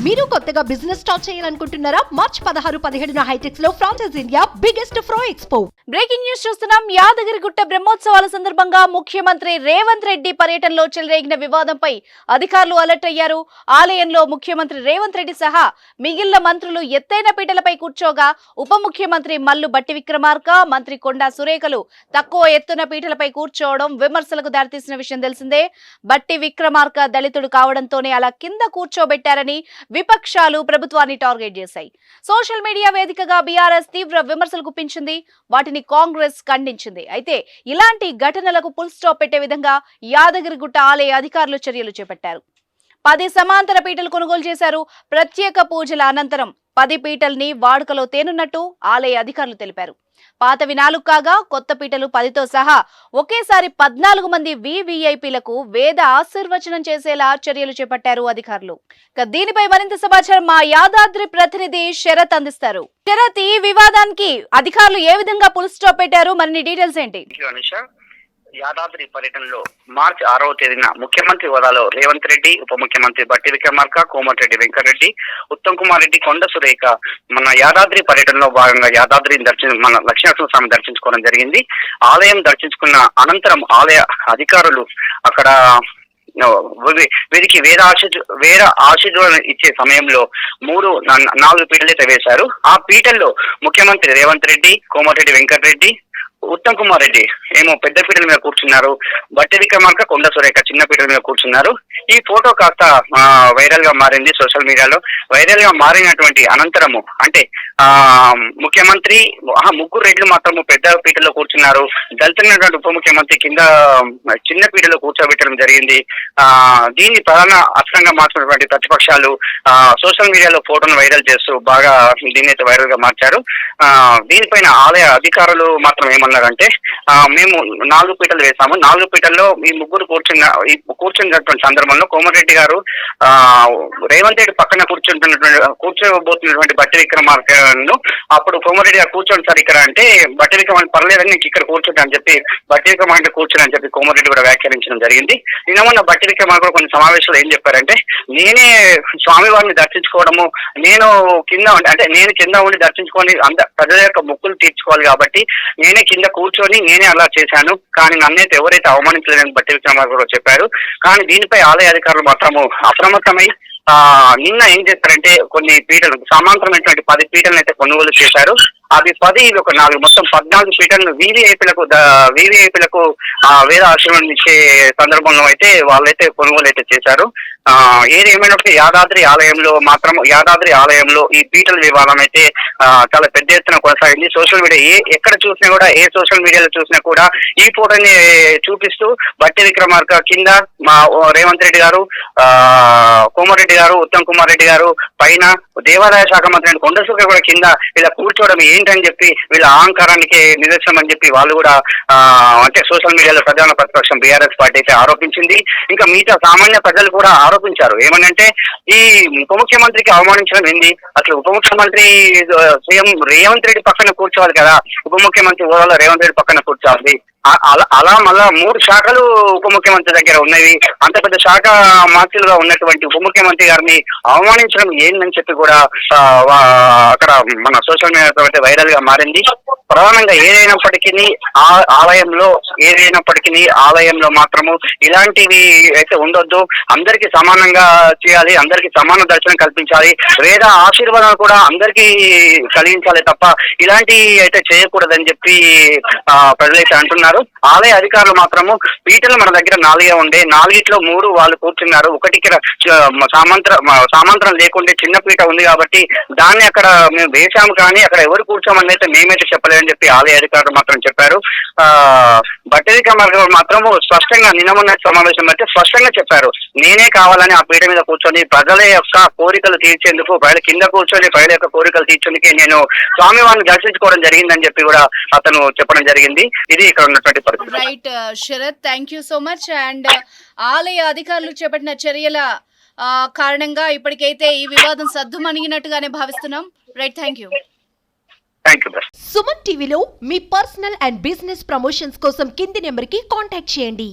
మీరు కొత్తగా business start చేయాలనుకుంటున్నారా? మార్చ్ 16-17 హైటెక్స్ లో franchise India biggest ఫ్రో expo. Breaking news చూస్తున్నాం. యాదగిరిగుట్ట బ్రహ్మోత్సవాల సందర్భంగా ముఖ్యమంత్రి రేవంత్ రెడ్డి పర్యటనలో చెలరేగిన వివాదంపై అధికారులు అలర్ట్ అయ్యారు. ఆలయంలో ముఖ్యమంత్రి రేవంత్ రెడ్డి సహా మిగిలిన మంత్రులు ఎత్తైన పీటలపై కూర్చోగా ఉప ముఖ్యమంత్రి మల్లు బట్టి విక్రమార్క, మంత్రి కొండా సురేఖలు తక్కువ ఎత్తున పీటలపై కూర్చోవడం విమర్శలకు దారితీసిన విషయం తెలిసిందే. బట్టి విక్రమార్క దళితుడు కావడంతోనే అలా కింద కూర్చోబెట్టారని విపక్షాలు ప్రభుత్వాన్ని టార్గెట్ చేశాయి. సోషల్ మీడియా వేదికగా బీఆర్ఎస్ తీవ్ర విమర్శలు గుప్పించింది. వాటిని కాంగ్రెస్ ఖండించింది. అయితే ఇలాంటి ఘటనలకు ఫుల్ స్టాప్ పెట్టే విధంగా యాదగిరిగుట్ట ఆలయ అధికారులు చర్యలు చేపట్టారు. 10 సమాంతర పీటలు కొనుగోలు చేశారు. ప్రత్యేక పూజల అనంతరం 10 పీటల్ని వాడుకలో తేనున్నట్టు ఆలయ అధికారులు తెలిపారు. పాతవి 4 కాగా కొత్త పీటలు 10తో సహా ఒకేసారి 14 మంది వివిఐపీలకు వేద ఆశీర్వచనం చేసేలా చర్యలు చేపట్టారు అధికారులు. దీనిపై మరింత సమాచారం మా యాదాద్రి ప్రతినిధి శరత్ అందిస్తారు. శరత్, ఈ వివాదానికి అధికారులు ఏ విధంగా ఫుల్ స్టాప్ పెట్టారు? మరిన్ని డీటెయిల్స్ ఏంటి? యాదాద్రి పర్యటనలో మార్చి 6వ తేదీన ముఖ్యమంత్రి హోదాలో రేవంత్ రెడ్డి, ఉప ముఖ్యమంత్రి బట్టి విక్రమార్క, కోమటిరెడ్డి వెంకటరెడ్డి, ఉత్తమ్ కుమార్ రెడ్డి, కొండ సురేఖ మన యాదాద్రి పర్యటనలో భాగంగా యాదాద్రి మన లక్ష్మీనరసింహ స్వామి దర్శించుకోవడం జరిగింది. ఆలయం దర్శించుకున్న అనంతరం ఆలయ అధికారులు అక్కడ వీరికి వేద ఆశీర్వాదం ఇచ్చే సమయంలో 4 పీటలైతే వేశారు. ఆ పీటల్లో ముఖ్యమంత్రి రేవంత్ రెడ్డి, కోమటిరెడ్డి వెంకటరెడ్డి, ఉత్తమ్ కుమార్ రెడ్డి ఏమో పెద్ద పీటల మీద కూర్చున్నారు. బట్టి విక్రమార్క, కొండ సురేఖ చిన్న పీటల మీద కూర్చున్నారు. ఈ ఫోటో కాస్త వైరల్ గా మారింది సోషల్ మీడియాలో. వైరల్ గా మారినటువంటి అనంతరము అంటే ముఖ్యమంత్రి 3 రెడ్లు మాత్రము పెద్ద పీటలో కూర్చున్నారు. దళితులైనటువంటి ఉప ముఖ్యమంత్రి కింద చిన్న పీటలో కూర్చోబెట్టడం జరిగింది. దీన్ని ప్రధాన అస్త్రంగా మార్చినటువంటి ప్రతిపక్షాలు సోషల్ మీడియాలో ఫోటోను వైరల్ చేస్తూ బాగా దీన్ని అయితే వైరల్ గా మార్చారు. దీనిపైన ఆలయ అధికారులు మాత్రం ఏమన్నారంటే, మేము 4 పీటలు వేసాము. 4 పీటల్లో ఈ 3 కూర్చున్నటువంటి సందర్భంలో కోమటిరెడ్డి గారు రేవంత్ రెడ్డి పక్కన కూర్చోబోతున్నటువంటి బట్టి విక్రమార్కను అప్పుడు కోమటిరెడ్డి గారు కూర్చోండి సార్ ఇక్కడ అంటే, బట్టి విక్రమార్క పర్లేదని నీకు ఇక్కడ కూర్చోండి అని చెప్పి బట్టి విక్రమార్క కూర్చొని అని చెప్పి కోమటిరెడ్డి కూడా వ్యాఖ్యానించడం జరిగింది. నిన్న బట్టి విక్రమార్క కొన్ని సమావేశాలు ఏం చెప్పారంటే, నేనే స్వామివారిని దర్శించుకోవడము, నేను కింద ఉండి దర్శించుకొని ప్రజల యొక్క మొక్కులు తీర్చుకోవాలి కాబట్టి నేనే కింద కూర్చొని నేనే అలా చేశాను, కానీ నన్నైతే ఎవరైతే అవమానించలేదని బట్టి విక్రమార్క కూడా చెప్పారు. కానీ దీనిపై ఆలయ అధికారులు మాత్రము అప్రమత్తమై నిన్న ఏం చేశారంటే కొన్ని పీటలు సమాంతరమైనటువంటి 10 పీటలను అయితే కొనుగోలు చేశారు. అవి 10 ఇది ఒక 4 మొత్తం 14 పీటలను వీవీఐపీలకు వేద ఆశీర్వాదం ఇచ్చే సందర్భంలో అయితే వాళ్ళైతే కొనుగోలు అయితే చేశారు. ఏది ఏమైనప్పుడు యాదాద్రి ఆలయంలో ఈ పీటల వివాదం అయితే చాలా పెద్ద ఎత్తున కొనసాగింది. సోషల్ మీడియా ఎక్కడ చూసినా కూడా, ఏ సోషల్ మీడియాలో చూసినా కూడా ఈ ఫోటోని చూపిస్తూ బట్టి విక్రమార్క కింద మా రేవంత్ రెడ్డి గారు, కోమటిరెడ్డి గారు, ఉత్తమ్ కుమార్ రెడ్డి గారు పైన, దేవాదాయ శాఖ మంత్రి కొండ సురేఖ కూడా కింద ఇలా కూర్చోవడం ఏంటని చెప్పి వీళ్ళ అహంకారానికి నిదర్శనం అని చెప్పి వాళ్ళు కూడా అంటే సోషల్ మీడియాలో ప్రధాన ప్రతిపక్షం బీఆర్ఎస్ పార్టీ అయితే ఆరోపించింది. ఇంకా మిగతా సామాన్య ప్రజలు కూడా ఆరోపించారు. ఏమనంటే, ఈ ఉప ముఖ్యమంత్రికి అవమానించడం ఏంది? అసలు ఉప ముఖ్యమంత్రి సీఎం రేవంత్ రెడ్డి పక్కన కూర్చోవాలి కదా, ఉప ముఖ్యమంత్రి హోదాలో రేవంత్ రెడ్డి పక్కన కూర్చోవాలి. అలా మళ్ళా 3 శాఖలు ఉప ముఖ్యమంత్రి దగ్గర ఉన్నవి. అంత పెద్ద శాఖ మంత్రులుగా ఉన్నటువంటి ఉప ముఖ్యమంత్రి గారిని అవమానించడం ఏందని చెప్పి కూడా అక్కడ మన సోషల్ మీడియాతో వైరల్ గా మారింది. ప్రధానంగా ఏదైనప్పటికీ ఆలయంలో మాత్రము ఇలాంటివి అయితే ఉండొద్దు. అందరికీ సమానంగా చేయాలి, అందరికీ సమాన దర్శనం కల్పించాలి, వేద ఆశీర్వాదాలు కూడా అందరికీ కలిగించాలి తప్ప ఇలాంటి అయితే చేయకూడదని చెప్పి ప్రజలైతే అంటున్నారు. ఆలయ అధికారులు మాత్రము పీటలు మన దగ్గర 4 ఉండే, 4లో 3 వాళ్ళు కూర్చున్నారు. ఒకటికి సామంతరం లేకుండే చిన్న పీట ఉంది కాబట్టి దాన్ని అక్కడ మేము వేశాము, కానీ అక్కడ ఎవరు కూర్చోమని అయితే మేమైతే చెప్పలేదని చెప్పి ఆలయ అధికారులు మాత్రం చెప్పారు. బట్టి విక్రమార్క మాత్రము స్పష్టంగా నిన్న సమావేశం అయితే స్పష్టంగా చెప్పారు, నేనే కావాలని ఆ పీట మీద కూర్చొని ప్రజల యొక్క కోరికలు తీర్చేందుకు, ప్రజల కింద కూర్చొని ప్రజల యొక్క కోరికలు తీర్చేందుకే నేను స్వామివారిని దర్శించుకోవడం జరిగిందని చెప్పి కూడా అతను చెప్పడం జరిగింది. ఇది ఇక్కడ ఉన్నటువంటి పరిస్థితి. Right Sharath, thank you so much. And ఆలయ అధికారులు చేపట్టిన చర్యల కారణంగా ఇప్పటికైతే ఈ వివాదం సద్దుమణిగినట్టుగానే భావిస్తున్నాం. Right, thank you. సుమన్ టీవీలో మీ పర్సనల్ అండ్ బిజినెస్ ప్రమోషన్స్ కోసం కింది నెంబర్కి కాంటాక్ట్ చేయండి.